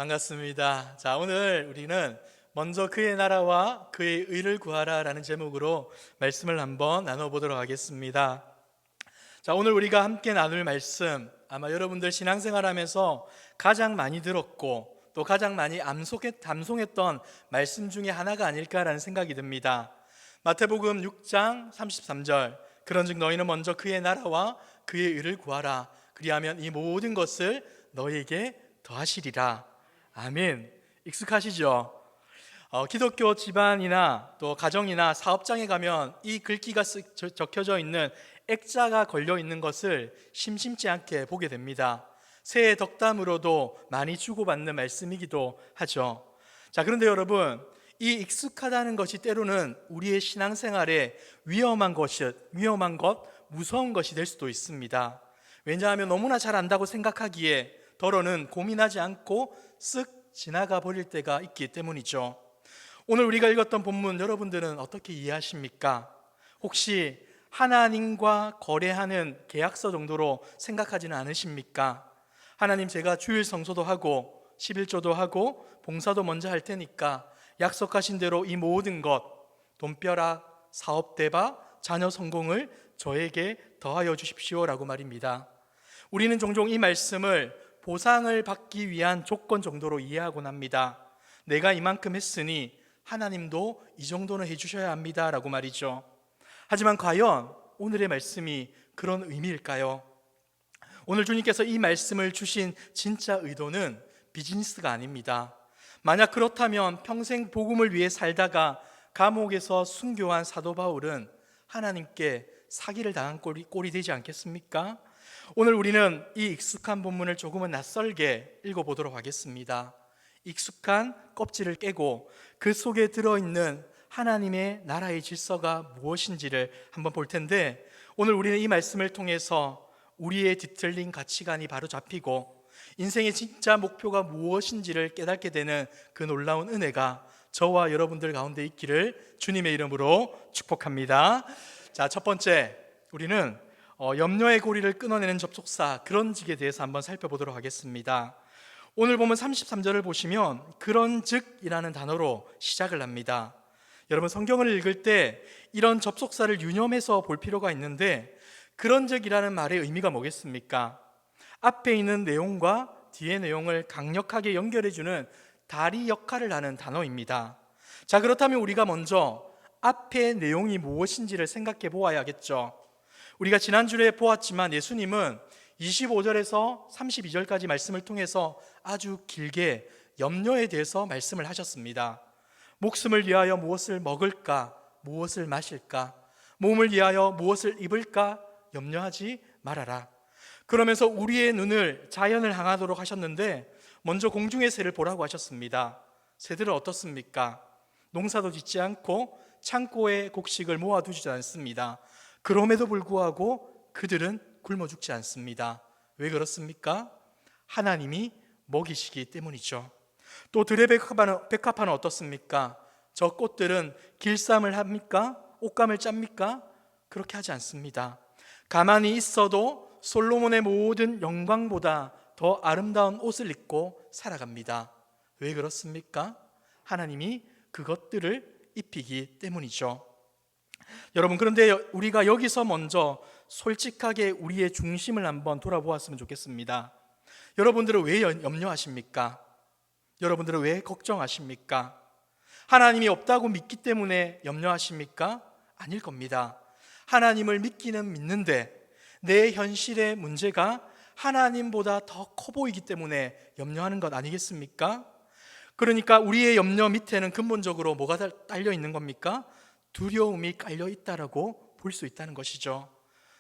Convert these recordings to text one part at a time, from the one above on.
반갑습니다. 자, 오늘 우리는 먼저 그의 나라와 그의 의를 구하라 라는 제목으로 말씀을 한번 나눠보도록 하겠습니다. 자, 오늘 우리가 함께 나눌 말씀, 아마 여러분들 신앙생활 하면서 가장 많이 들었고 또 가장 많이 암송했던 말씀 중에 하나가 아닐까라는 생각이 듭니다. 마태복음 6장 33절, 그런즉 너희는 먼저 그의 나라와 그의 의를 구하라. 그리하면 이 모든 것을 너희에게 더하시리라. 아멘. 익숙하시죠? 기독교 집안이나 또 가정이나 사업장에 가면 이 글귀가 적혀져 있는 액자가 걸려 있는 것을 심심치 않게 보게 됩니다. 새해 덕담으로도 많이 주고받는 말씀이기도 하죠. 자, 그런데 여러분, 이 익숙하다는 것이 때로는 우리의 신앙생활에 위험한 것, 무서운 것이 될 수도 있습니다. 왜냐하면 너무나 잘 안다고 생각하기에 더러는 고민하지 않고 쓱 지나가 버릴 때가 있기 때문이죠. 오늘 우리가 읽었던 본문 여러분들은 어떻게 이해하십니까? 혹시 하나님과 거래하는 계약서 정도로 생각하지는 않으십니까? 하나님, 제가 주일 성소도 하고 11조도 하고 봉사도 먼저 할 테니까 약속하신 대로 이 모든 것, 돈벼락, 사업 대박, 자녀 성공을 저에게 더하여 주십시오라고 말입니다. 우리는 종종 이 말씀을 보상을 받기 위한 조건 정도로 이해하곤 합니다. 내가 이만큼 했으니 하나님도 이 정도는 해주셔야 합니다 라고 말이죠. 하지만 과연 오늘의 말씀이 그런 의미일까요? 오늘 주님께서 이 말씀을 주신 진짜 의도는 비즈니스가 아닙니다. 만약 그렇다면 평생 복음을 위해 살다가 감옥에서 순교한 사도 바울은 하나님께 사기를 당한 꼴이 되지 않겠습니까? 오늘 우리는 이 익숙한 본문을 조금은 낯설게 읽어보도록 하겠습니다. 익숙한 껍질을 깨고 그 속에 들어있는 하나님의 나라의 질서가 무엇인지를 한번 볼 텐데, 오늘 우리는 이 말씀을 통해서 우리의 뒤틀린 가치관이 바로 잡히고 인생의 진짜 목표가 무엇인지를 깨닫게 되는 그 놀라운 은혜가 저와 여러분들 가운데 있기를 주님의 이름으로 축복합니다. 자, 첫 번째, 우리는 염려의 고리를 끊어내는 접속사 그런즉에 대해서 한번 살펴보도록 하겠습니다. 오늘 보면 33절을 보시면 그런즉이라는 단어로 시작을 합니다. 여러분, 성경을 읽을 때 이런 접속사를 유념해서 볼 필요가 있는데, 그런즉이라는 말의 의미가 뭐겠습니까? 앞에 있는 내용과 뒤의 내용을 강력하게 연결해주는 다리 역할을 하는 단어입니다. 자, 그렇다면 우리가 먼저 앞의 내용이 무엇인지를 생각해 보아야겠죠. 우리가 지난주에 보았지만 예수님은 25절에서 32절까지 말씀을 통해서 아주 길게 염려에 대해서 말씀을 하셨습니다. 목숨을 위하여 무엇을 먹을까, 무엇을 마실까, 몸을 위하여 무엇을 입을까 염려하지 말아라. 그러면서 우리의 눈을 자연을 향하도록 하셨는데, 먼저 공중의 새를 보라고 하셨습니다. 새들은 어떻습니까? 농사도 짓지 않고 창고에 곡식을 모아두지 않습니다. 그럼에도 불구하고 그들은 굶어 죽지 않습니다. 왜 그렇습니까? 하나님이 먹이시기 때문이죠. 또 들의 백합화는 어떻습니까? 저 꽃들은 길쌈을 합니까? 옷감을 짭니까? 그렇게 하지 않습니다. 가만히 있어도 솔로몬의 모든 영광보다 더 아름다운 옷을 입고 살아갑니다. 왜 그렇습니까? 하나님이 그것들을 입히기 때문이죠. 여러분, 그런데 우리가 여기서 먼저 솔직하게 우리의 중심을 한번 돌아보았으면 좋겠습니다. 여러분들은 왜 염려하십니까? 여러분들은 왜 걱정하십니까? 하나님이 없다고 믿기 때문에 염려하십니까? 아닐 겁니다. 하나님을 믿기는 믿는데 내 현실의 문제가 하나님보다 더 커 보이기 때문에 염려하는 것 아니겠습니까? 그러니까 우리의 염려 밑에는 근본적으로 뭐가 딸려 있는 겁니까? 두려움이 깔려 있다라고 볼 수 있다는 것이죠.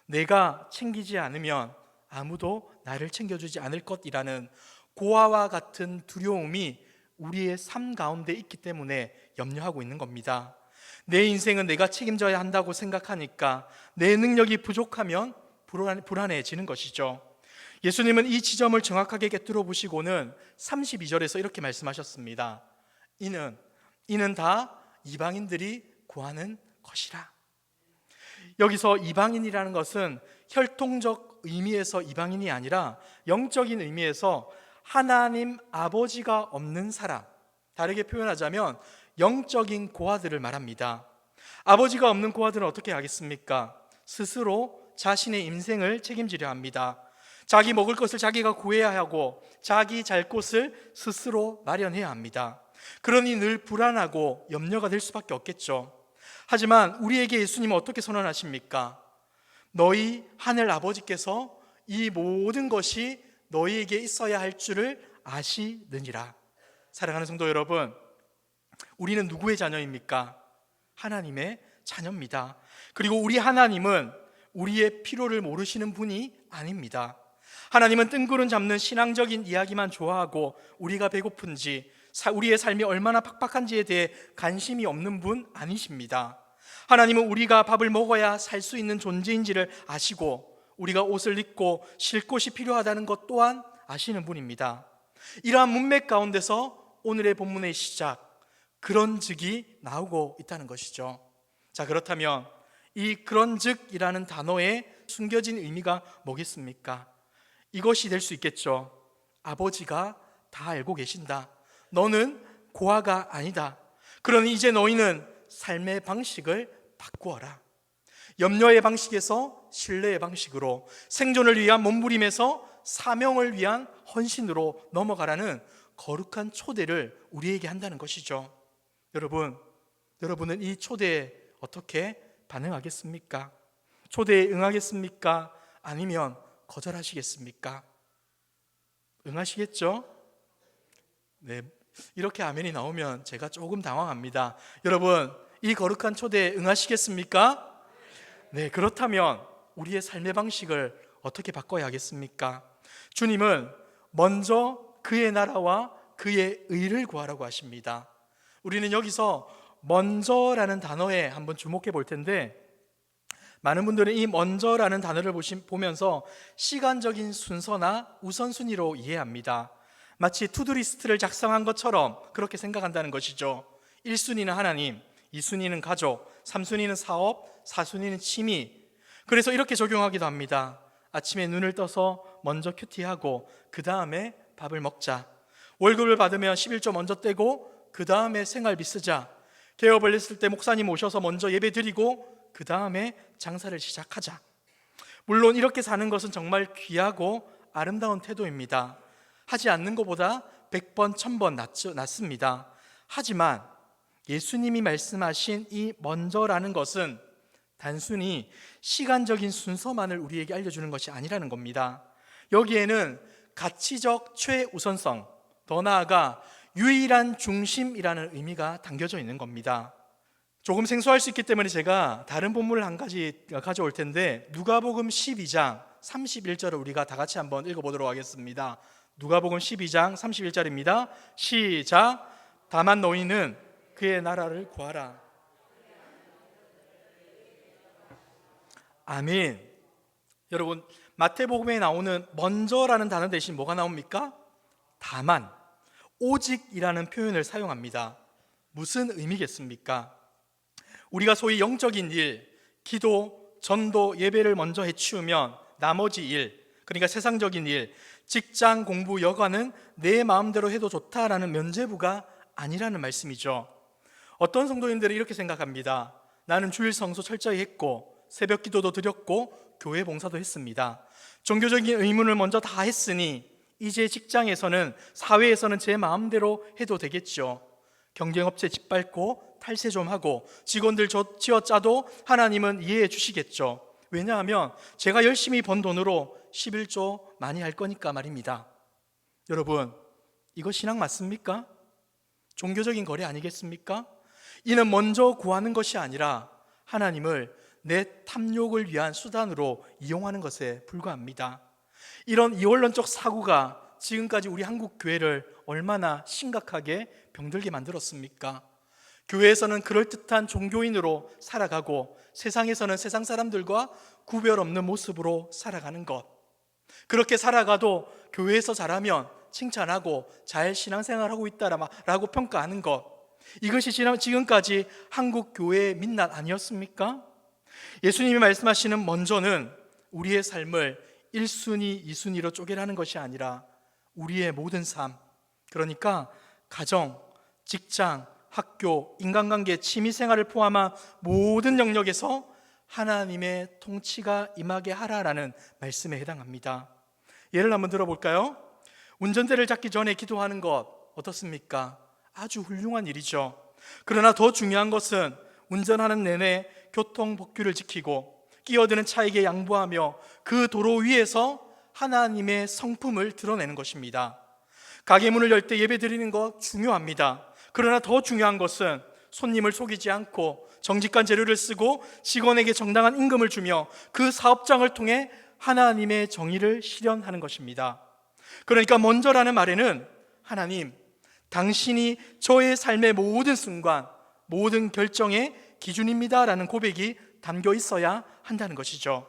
내가 챙기지 않으면 아무도 나를 챙겨주지 않을 것이라는 고아와 같은 두려움이 우리의 삶 가운데 있기 때문에 염려하고 있는 겁니다. 내 인생은 내가 책임져야 한다고 생각하니까 내 능력이 부족하면 불안해지는 것이죠. 예수님은 이 지점을 정확하게 꿰뚫어 보시고는 32절에서 이렇게 말씀하셨습니다. 이는 다 이방인들이 구하는 것이라. 여기서 이방인이라는 것은 혈통적 의미에서 이방인이 아니라 영적인 의미에서 하나님 아버지가 없는 사람, 다르게 표현하자면 영적인 고아들을 말합니다. 아버지가 없는 고아들은 어떻게 하겠습니까? 스스로 자신의 인생을 책임지려 합니다. 자기 먹을 것을 자기가 구해야 하고 자기 잘 곳을 스스로 마련해야 합니다. 그러니 늘 불안하고 염려가 될 수밖에 없겠죠. 하지만 우리에게 예수님은 어떻게 선언하십니까? 너희 하늘 아버지께서 이 모든 것이 너희에게 있어야 할 줄을 아시느니라. 사랑하는 성도 여러분, 우리는 누구의 자녀입니까? 하나님의 자녀입니다. 그리고 우리 하나님은 우리의 필요를 모르시는 분이 아닙니다. 하나님은 뜬구름 잡는 신앙적인 이야기만 좋아하고 우리가 배고픈지 우리의 삶이 얼마나 팍팍한지에 대해 관심이 없는 분 아니십니다. 하나님은 우리가 밥을 먹어야 살 수 있는 존재인지를 아시고 우리가 옷을 입고 쉴 곳이 필요하다는 것 또한 아시는 분입니다. 이러한 문맥 가운데서 오늘의 본문의 시작, 그런즉이 나오고 있다는 것이죠. 자, 그렇다면 이 그런즉이라는 단어에 숨겨진 의미가 뭐겠습니까? 이것이 될 수 있겠죠. 아버지가 다 알고 계신다. 너는 고아가 아니다. 그러니 이제 너희는 삶의 방식을 바꾸어라. 염려의 방식에서 신뢰의 방식으로, 생존을 위한 몸부림에서 사명을 위한 헌신으로 넘어가라는 거룩한 초대를 우리에게 한다는 것이죠. 여러분은 이 초대에 어떻게 반응하겠습니까? 초대에 응하겠습니까? 아니면 거절하시겠습니까? 응하시겠죠? 네, 이렇게 아멘이 나오면 제가 조금 당황합니다. 여러분, 이 거룩한 초대에 응하시겠습니까? 네, 그렇다면 우리의 삶의 방식을 어떻게 바꿔야 하겠습니까? 주님은 먼저 그의 나라와 그의 의를 구하라고 하십니다. 우리는 여기서 먼저라는 단어에 한번 주목해 볼 텐데, 많은 분들은 이 먼저라는 단어를 보면서 시간적인 순서나 우선순위로 이해합니다. 마치 투두리스트를 작성한 것처럼 그렇게 생각한다는 것이죠. 1순위는 하나님, 2순위는 가족, 3순위는 사업, 4순위는 취미. 그래서 이렇게 적용하기도 합니다. 아침에 눈을 떠서 먼저 큐티하고 그 다음에 밥을 먹자. 월급을 받으면 11조 먼저 떼고 그 다음에 생활비 쓰자. 개업을 했을 때 목사님 오셔서 먼저 예배 드리고 그 다음에 장사를 시작하자. 물론 이렇게 사는 것은 정말 귀하고 아름다운 태도입니다. 하지 않는 것보다 100번, 1000번 낫습니다. 하지만 예수님이 말씀하신 이 먼저라는 것은 단순히 시간적인 순서만을 우리에게 알려주는 것이 아니라는 겁니다. 여기에는 가치적 최우선성, 더 나아가 유일한 중심이라는 의미가 담겨져 있는 겁니다. 조금 생소할 수 있기 때문에 제가 다른 본문을 한 가지 가져올 텐데, 누가복음 12장 31절을 우리가 다 같이 한번 읽어보도록 하겠습니다. 누가복음 12장 31절입니다. 시작. 다만 너희는 그의 나라를 구하라. 아멘. 여러분, 마태복음에 나오는 먼저라는 단어 대신 뭐가 나옵니까? 다만, 오직이라는 표현을 사용합니다. 무슨 의미겠습니까? 우리가 소위 영적인 일, 기도, 전도, 예배를 먼저 해치우면 나머지 일, 그러니까 세상적인 일, 직장, 공부, 여가는 내 마음대로 해도 좋다라는 면죄부가 아니라는 말씀이죠. 어떤 성도님들은 이렇게 생각합니다. 나는 주일 성수 철저히 했고 새벽 기도도 드렸고 교회 봉사도 했습니다. 종교적인 의무를 먼저 다 했으니 이제 직장에서는, 사회에서는 제 마음대로 해도 되겠죠. 경쟁업체 짓밟고 탈세 좀 하고 직원들 쥐어짜도 하나님은 이해해 주시겠죠. 왜냐하면 제가 열심히 번 돈으로 11조 많이 할 거니까 말입니다. 여러분, 이거 신앙 맞습니까? 종교적인 거래 아니겠습니까? 이는 먼저 구하는 것이 아니라 하나님을 내 탐욕을 위한 수단으로 이용하는 것에 불과합니다. 이런 이원론적 사고가 지금까지 우리 한국 교회를 얼마나 심각하게 병들게 만들었습니까? 교회에서는 그럴듯한 종교인으로 살아가고 세상에서는 세상 사람들과 구별 없는 모습으로 살아가는 것. 그렇게 살아가도 교회에서 잘하면 칭찬하고 잘 신앙생활하고 있다라고 평가하는 것. 이것이 지금까지 한국 교회의 민낯 아니었습니까? 예수님이 말씀하시는 먼저는 우리의 삶을 1순위, 2순위로 쪼개라는 것이 아니라 우리의 모든 삶, 그러니까 가정, 직장, 학교, 인간관계, 취미생활을 포함한 모든 영역에서 하나님의 통치가 임하게 하라라는 말씀에 해당합니다. 예를 한번 들어볼까요? 운전대를 잡기 전에 기도하는 것 어떻습니까? 아주 훌륭한 일이죠. 그러나 더 중요한 것은 운전하는 내내 교통 법규를 지키고 끼어드는 차에게 양보하며 그 도로 위에서 하나님의 성품을 드러내는 것입니다. 가게 문을 열 때 예배 드리는 것 중요합니다. 그러나 더 중요한 것은 손님을 속이지 않고 정직한 재료를 쓰고 직원에게 정당한 임금을 주며 그 사업장을 통해 하나님의 정의를 실현하는 것입니다. 그러니까 먼저라는 말에는 하나님, 당신이 저의 삶의 모든 순간, 모든 결정의 기준입니다 라는 고백이 담겨 있어야 한다는 것이죠.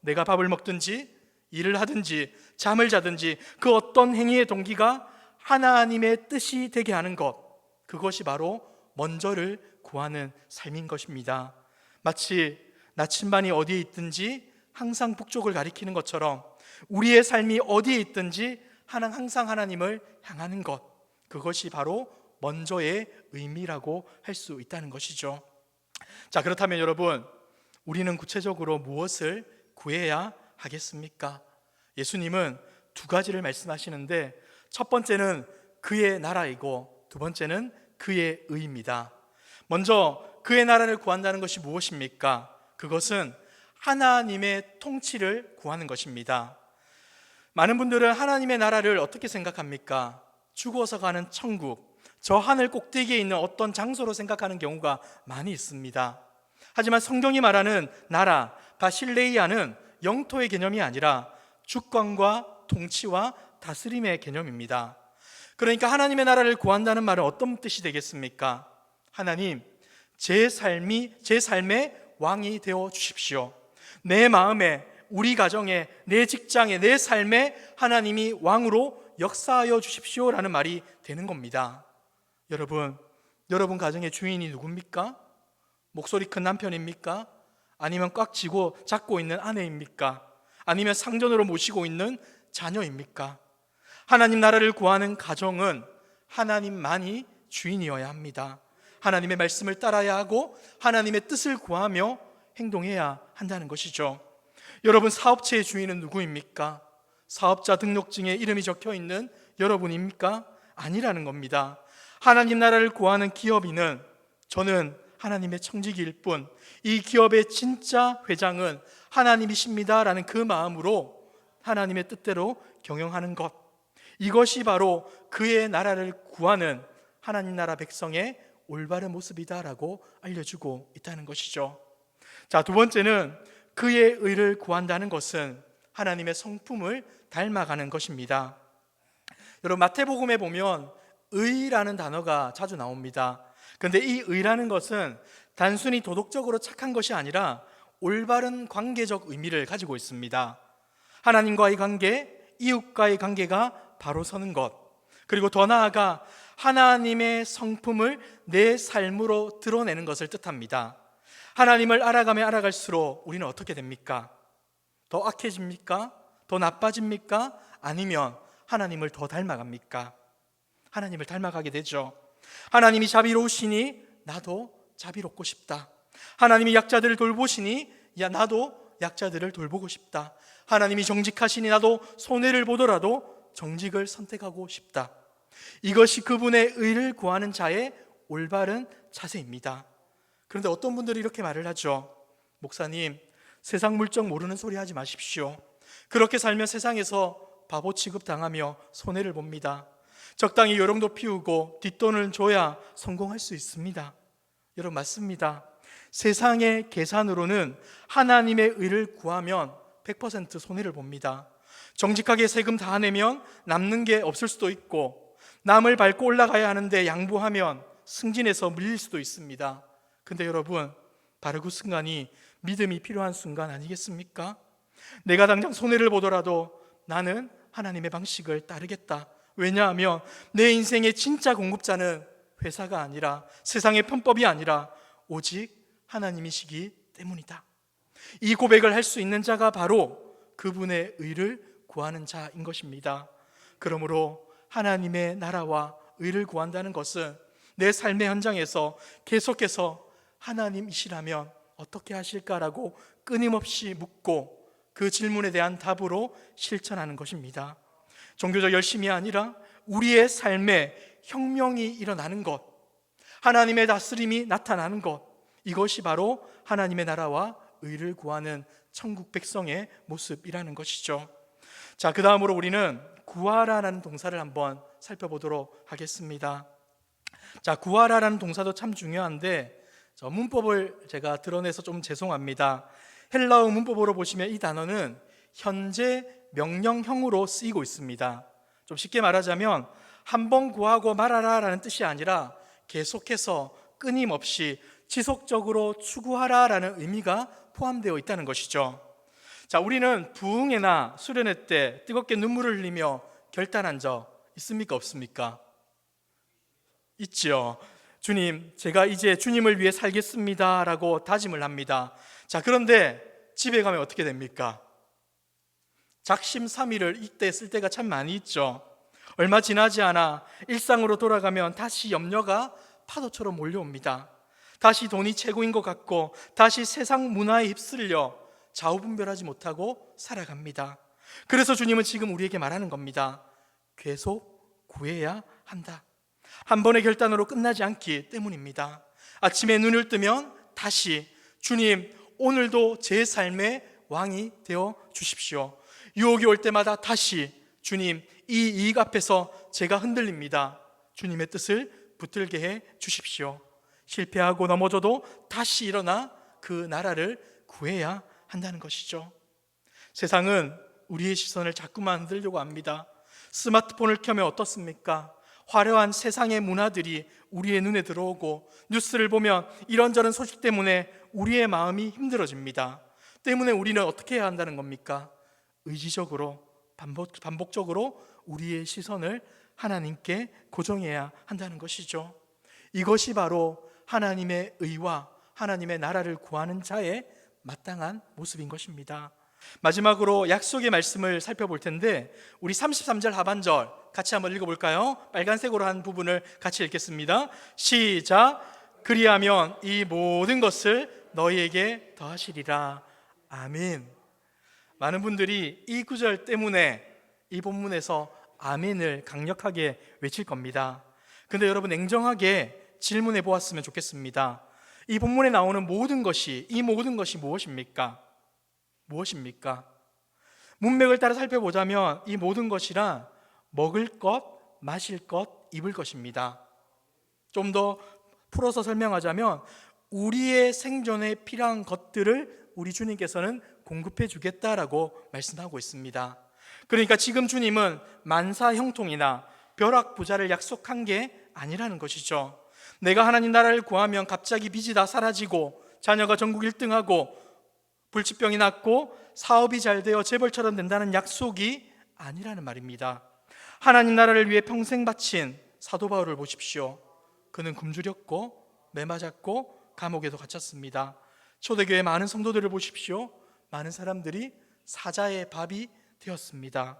내가 밥을 먹든지 일을 하든지 잠을 자든지 그 어떤 행위의 동기가 하나님의 뜻이 되게 하는 것, 그것이 바로 먼저를 구하는 삶인 것입니다. 마치 나침반이 어디에 있든지 항상 북쪽을 가리키는 것처럼 우리의 삶이 어디에 있든지 항상 하나님을 향하는 것, 그것이 바로 먼저의 의미라고 할 수 있다는 것이죠. 자, 그렇다면 여러분, 우리는 구체적으로 무엇을 구해야 하겠습니까? 예수님은 두 가지를 말씀하시는데 첫 번째는 그의 나라이고 두 번째는 그의 의입니다. 먼저 그의 나라를 구한다는 것이 무엇입니까? 그것은 하나님의 통치를 구하는 것입니다. 많은 분들은 하나님의 나라를 어떻게 생각합니까? 죽어서 가는 천국, 저 하늘 꼭대기에 있는 어떤 장소로 생각하는 경우가 많이 있습니다. 하지만 성경이 말하는 나라, 바실레이아는 영토의 개념이 아니라 주권과 통치와 다스림의 개념입니다. 그러니까 하나님의 나라를 구한다는 말은 어떤 뜻이 되겠습니까? 하나님, 제 삶의 왕이 되어 주십시오. 내 마음에, 우리 가정에, 내 직장에, 내 삶에 하나님이 왕으로 역사하여 주십시오라는 말이 되는 겁니다. 여러분 가정의 주인이 누굽니까? 목소리 큰 남편입니까? 아니면 꽉 잡고 있는 아내입니까? 아니면 상전으로 모시고 있는 자녀입니까? 하나님 나라를 구하는 가정은 하나님만이 주인이어야 합니다. 하나님의 말씀을 따라야 하고 하나님의 뜻을 구하며 행동해야 한다는 것이죠. 여러분, 사업체의 주인은 누구입니까? 사업자 등록증에 이름이 적혀 있는 여러분입니까? 아니라는 겁니다. 하나님 나라를 구하는 기업인은 저는 하나님의 청지기일 뿐, 이 기업의 진짜 회장은 하나님이십니다 라는 그 마음으로 하나님의 뜻대로 경영하는 것, 이것이 바로 그의 나라를 구하는 하나님 나라 백성의 올바른 모습이다라고 알려주고 있다는 것이죠. 자, 두 번째는 그의 의를 구한다는 것은 하나님의 성품을 닮아가는 것입니다. 여러분, 마태복음에 보면 의라는 단어가 자주 나옵니다. 그런데 이 의라는 것은 단순히 도덕적으로 착한 것이 아니라 올바른 관계적 의미를 가지고 있습니다. 하나님과의 관계, 이웃과의 관계가 바로 서는 것, 그리고 더 나아가 하나님의 성품을 내 삶으로 드러내는 것을 뜻합니다. 하나님을 알아가면 알아갈수록 우리는 어떻게 됩니까? 더 악해집니까? 더 나빠집니까? 아니면 하나님을 더 닮아갑니까? 하나님을 닮아가게 되죠. 하나님이 자비로우시니 나도 자비롭고 싶다. 하나님이 약자들을 돌보시니 나도 약자들을 돌보고 싶다. 하나님이 정직하시니 나도 손해를 보더라도 정직을 선택하고 싶다. 이것이 그분의 의를 구하는 자의 올바른 자세입니다. 그런데 어떤 분들이 이렇게 말을 하죠. 목사님, 세상 물정 모르는 소리 하지 마십시오. 그렇게 살면 세상에서 바보 취급당하며 손해를 봅니다. 적당히 요령도 피우고 뒷돈을 줘야 성공할 수 있습니다. 여러분, 맞습니다. 세상의 계산으로는 하나님의 의를 구하면 100% 손해를 봅니다. 정직하게 세금 다 내면 남는 게 없을 수도 있고, 남을 밟고 올라가야 하는데 양보하면 승진해서 물릴 수도 있습니다. 근데 여러분, 바로 그 순간이 믿음이 필요한 순간 아니겠습니까? 내가 당장 손해를 보더라도 나는 하나님의 방식을 따르겠다. 왜냐하면 내 인생의 진짜 공급자는 회사가 아니라, 세상의 편법이 아니라 오직 하나님이시기 때문이다. 이 고백을 할 수 있는 자가 바로 그분의 의를 구하는 자인 것입니다. 그러므로 하나님의 나라와 의를 구한다는 것은 내 삶의 현장에서 계속해서 하나님이시라면 어떻게 하실까라고 끊임없이 묻고 그 질문에 대한 답으로 실천하는 것입니다. 종교적 열심이 아니라 우리의 삶에 혁명이 일어나는 것, 하나님의 다스림이 나타나는 것, 이것이 바로 하나님의 나라와 의를 구하는 천국 백성의 모습이라는 것이죠. 자, 그 다음으로 우리는 구하라라는 동사를 한번 살펴보도록 하겠습니다. 자, 구하라라는 동사도 참 중요한데 문법을 제가 드러내서 좀 죄송합니다. 헬라어 문법으로 보시면 이 단어는 현재 명령형으로 쓰이고 있습니다. 좀 쉽게 말하자면 한 번 구하고 말아라라는 뜻이 아니라 계속해서 끊임없이 지속적으로 추구하라라는 의미가 포함되어 있다는 것이죠. 자, 우리는 부흥회나 수련회 때 뜨겁게 눈물을 흘리며 결단한 적 있습니까? 없습니까? 있죠. 주님, 제가 이제 주님을 위해 살겠습니다 라고 다짐을 합니다. 자, 그런데 집에 가면 어떻게 됩니까? 작심삼일을 이때 쓸 때가 참 많이 있죠. 얼마 지나지 않아 일상으로 돌아가면 다시 염려가 파도처럼 몰려옵니다. 다시 돈이 최고인 것 같고 다시 세상 문화에 휩쓸려 좌우분별하지 못하고 살아갑니다. 그래서 주님은 지금 우리에게 말하는 겁니다. 계속 구해야 한다. 한 번의 결단으로 끝나지 않기 때문입니다. 아침에 눈을 뜨면 다시 주님, 오늘도 제 삶의 왕이 되어 주십시오. 유혹이 올 때마다 다시 주님, 이 이익 앞에서 제가 흔들립니다. 주님의 뜻을 붙들게 해 주십시오. 실패하고 넘어져도 다시 일어나 그 나라를 구해야 한다는 것이죠. 세상은 우리의 시선을 자꾸만 흔들려고 합니다. 스마트폰을 켜면 어떻습니까? 화려한 세상의 문화들이 우리의 눈에 들어오고 뉴스를 보면 이런저런 소식 때문에 우리의 마음이 힘들어집니다. 때문에 우리는 어떻게 해야 한다는 겁니까? 의지적으로 반복적으로 우리의 시선을 하나님께 고정해야 한다는 것이죠. 이것이 바로 하나님의 의와 하나님의 나라를 구하는 자의 마땅한 모습인 것입니다. 마지막으로 약속의 말씀을 살펴볼 텐데 우리 33절 하반절 같이 한번 읽어볼까요? 빨간색으로 한 부분을 같이 읽겠습니다. 시작. 그리하면 이 모든 것을 너희에게 더하시리라. 아멘. 많은 분들이 이 구절 때문에 이 본문에서 아멘을 강력하게 외칠 겁니다. 근데 여러분, 냉정하게 질문해 보았으면 좋겠습니다. 이 본문에 나오는 모든 것이, 이 모든 것이 무엇입니까? 무엇입니까? 문맥을 따라 살펴보자면 이 모든 것이란 먹을 것, 마실 것, 입을 것입니다. 좀 더 풀어서 설명하자면 우리의 생존에 필요한 것들을 우리 주님께서는 공급해 주겠다라고 말씀하고 있습니다. 그러니까 지금 주님은 만사 형통이나 벼락부자를 약속한 게 아니라는 것이죠. 내가 하나님 나라를 구하면 갑자기 빚이 다 사라지고 자녀가 전국 1등하고 불치병이 낫고 사업이 잘 되어 재벌처럼 된다는 약속이 아니라는 말입니다. 하나님 나라를 위해 평생 바친 사도 바울을 보십시오. 그는 굶주렸고 매 맞았고 감옥에도 갇혔습니다. 초대교회 많은 성도들을 보십시오. 많은 사람들이 사자의 밥이 되었습니다.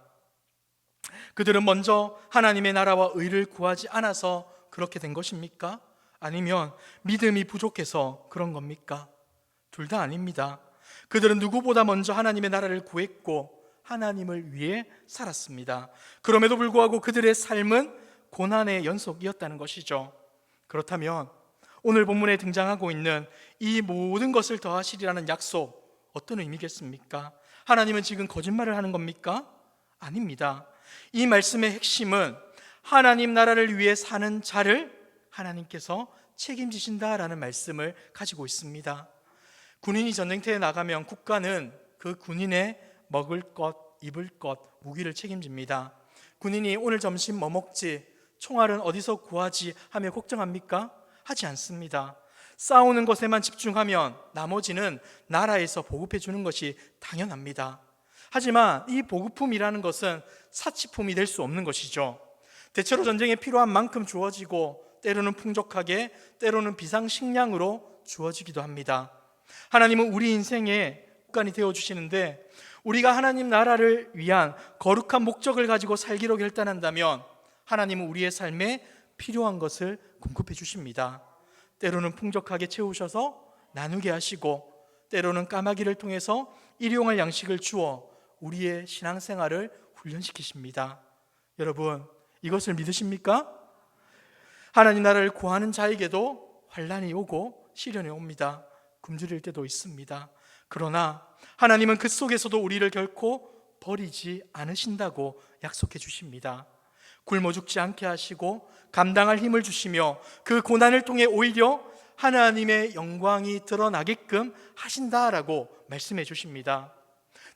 그들은 먼저 하나님의 나라와 의를 구하지 않아서 그렇게 된 것입니까? 아니면 믿음이 부족해서 그런 겁니까? 둘 다 아닙니다. 그들은 누구보다 먼저 하나님의 나라를 구했고 하나님을 위해 살았습니다. 그럼에도 불구하고 그들의 삶은 고난의 연속이었다는 것이죠. 그렇다면 오늘 본문에 등장하고 있는 이 모든 것을 더하시리라는 약속, 어떤 의미겠습니까? 하나님은 지금 거짓말을 하는 겁니까? 아닙니다. 이 말씀의 핵심은 하나님 나라를 위해 사는 자를 하나님께서 책임지신다라는 말씀을 가지고 있습니다. 군인이 전쟁터에 나가면 국가는 그 군인의 먹을 것, 입을 것, 무기를 책임집니다. 군인이 오늘 점심 뭐 먹지, 총알은 어디서 구하지 하며 걱정합니까? 하지 않습니다. 싸우는 것에만 집중하면 나머지는 나라에서 보급해 주는 것이 당연합니다. 하지만 이 보급품이라는 것은 사치품이 될 수 없는 것이죠. 대체로 전쟁에 필요한 만큼 주어지고 때로는 풍족하게, 때로는 비상식량으로 주어지기도 합니다. 하나님은 우리 인생의 국간이 되어주시는데 우리가 하나님 나라를 위한 거룩한 목적을 가지고 살기로 결단한다면 하나님은 우리의 삶에 필요한 것을 공급해 주십니다. 때로는 풍족하게 채우셔서 나누게 하시고, 때로는 까마귀를 통해서 일용할 양식을 주어 우리의 신앙생활을 훈련시키십니다. 여러분, 이것을 믿으십니까? 하나님 나라를 구하는 자에게도 환난이 오고 시련이 옵니다. 굶주릴 때도 있습니다. 그러나 하나님은 그 속에서도 우리를 결코 버리지 않으신다고 약속해 주십니다. 굶어 죽지 않게 하시고 감당할 힘을 주시며 그 고난을 통해 오히려 하나님의 영광이 드러나게끔 하신다라고 말씀해 주십니다.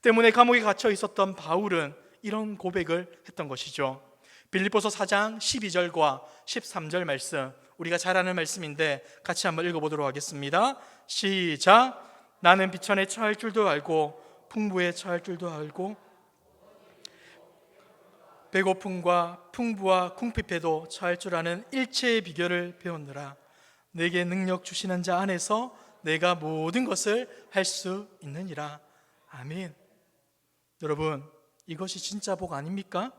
때문에 감옥에 갇혀 있었던 바울은 이런 고백을 했던 것이죠. 빌립보서 4장 12절과 13절 말씀, 우리가 잘 아는 말씀인데 같이 한번 읽어보도록 하겠습니다. 시작. 나는 비천에 처할 줄도 알고 풍부에 처할 줄도 알고 배고픔과 풍부와 궁핍에도 처할 줄 아는 일체의 비결을 배웠느라. 내게 능력 주시는 자 안에서 내가 모든 것을 할 수 있느니라. 아멘. 여러분, 이것이 진짜 복 아닙니까?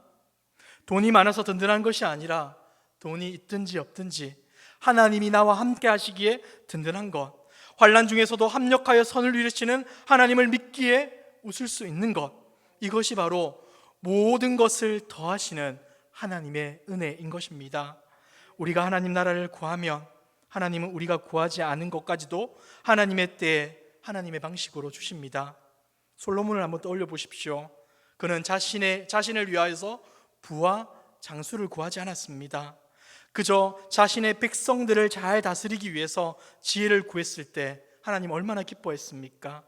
돈이 많아서 든든한 것이 아니라 돈이 있든지 없든지 하나님이 나와 함께 하시기에 든든한 것, 환난 중에서도 합력하여 선을 이루시는 하나님을 믿기에 웃을 수 있는 것, 이것이 바로 모든 것을 더하시는 하나님의 은혜인 것입니다. 우리가 하나님 나라를 구하면 하나님은 우리가 구하지 않은 것까지도 하나님의 때에 하나님의 방식으로 주십니다. 솔로몬을 한번 떠올려 보십시오. 그는 자신을 위하여서 부와 장수를 구하지 않았습니다. 그저 자신의 백성들을 잘 다스리기 위해서 지혜를 구했을 때 하나님 얼마나 기뻐했습니까?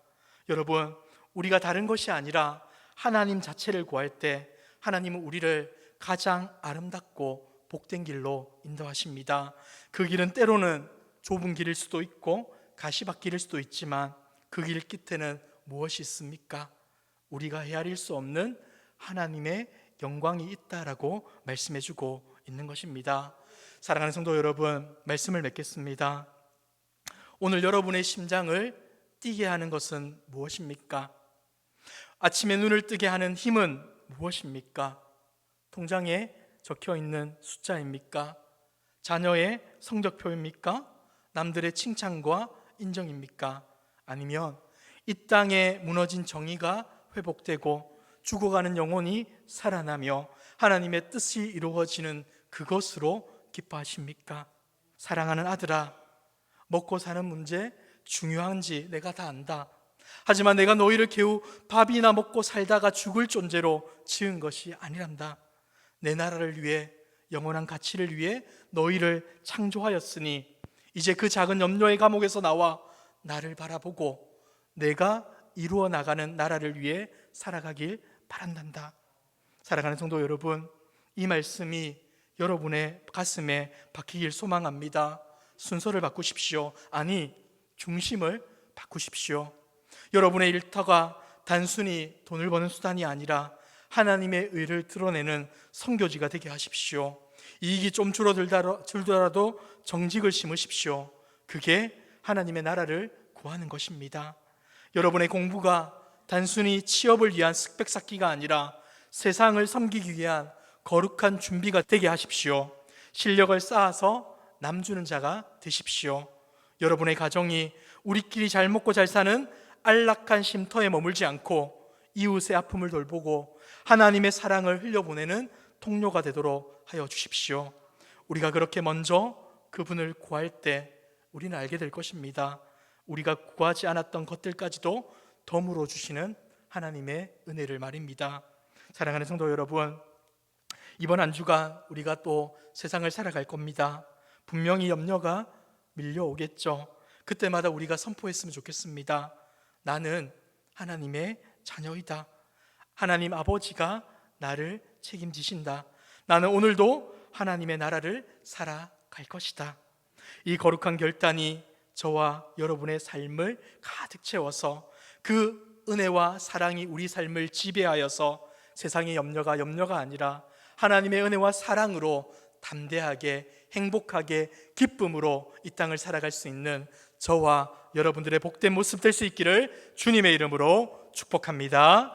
여러분, 우리가 다른 것이 아니라 하나님 자체를 구할 때 하나님은 우리를 가장 아름답고 복된 길로 인도하십니다. 그 길은 때로는 좁은 길일 수도 있고 가시밭길일 수도 있지만 그 길 끝에는 무엇이 있습니까? 우리가 헤아릴 수 없는 하나님의 영광이 있다라고 말씀해주고 있는 것입니다. 사랑하는 성도 여러분, 말씀을 맺겠습니다. 오늘 여러분의 심장을 뛰게 하는 것은 무엇입니까? 아침에 눈을 뜨게 하는 힘은 무엇입니까? 통장에 적혀있는 숫자입니까? 자녀의 성적표입니까? 남들의 칭찬과 인정입니까? 아니면 이 땅에 무너진 정의가 회복되고 죽어가는 영혼이 살아나며 하나님의 뜻이 이루어지는 그것으로 기뻐하십니까? 사랑하는 아들아, 먹고 사는 문제 중요한지 내가 다 안다. 하지만 내가 너희를 겨우 밥이나 먹고 살다가 죽을 존재로 지은 것이 아니란다. 내 나라를 위해, 영원한 가치를 위해 너희를 창조하였으니 이제 그 작은 염려의 감옥에서 나와 나를 바라보고 내가 이루어 나가는 나라를 위해 살아가길 바란단다. 사랑하는 성도 여러분, 이 말씀이 여러분의 가슴에 박히길 소망합니다. 순서를 바꾸십시오. 아니, 중심을 바꾸십시오. 여러분의 일터가 단순히 돈을 버는 수단이 아니라 하나님의 의를 드러내는 선교지가 되게 하십시오. 이익이 좀 줄더라도 정직을 심으십시오. 그게 하나님의 나라를 구하는 것입니다. 여러분의 공부가 단순히 취업을 위한 스펙 쌓기가 아니라 세상을 섬기기 위한 거룩한 준비가 되게 하십시오. 실력을 쌓아서 남주는 자가 되십시오. 여러분의 가정이 우리끼리 잘 먹고 잘 사는 안락한 쉼터에 머물지 않고 이웃의 아픔을 돌보고 하나님의 사랑을 흘려보내는 통로가 되도록 하여 주십시오. 우리가 그렇게 먼저 그분을 구할 때 우리는 알게 될 것입니다. 우리가 구하지 않았던 것들까지도 덤으로 주시는 하나님의 은혜를 말입니다. 사랑하는 성도 여러분, 이번 한 주간 우리가 또 세상을 살아갈 겁니다. 분명히 염려가 밀려오겠죠. 그때마다 우리가 선포했으면 좋겠습니다. 나는 하나님의 자녀이다. 하나님 아버지가 나를 책임지신다. 나는 오늘도 하나님의 나라를 살아갈 것이다. 이 거룩한 결단이 저와 여러분의 삶을 가득 채워서 그 은혜와 사랑이 우리 삶을 지배하여서 세상의 염려가 아니라 하나님의 은혜와 사랑으로 담대하게, 행복하게, 기쁨으로 이 땅을 살아갈 수 있는 저와 여러분들의 복된 모습 될 수 있기를 주님의 이름으로 축복합니다.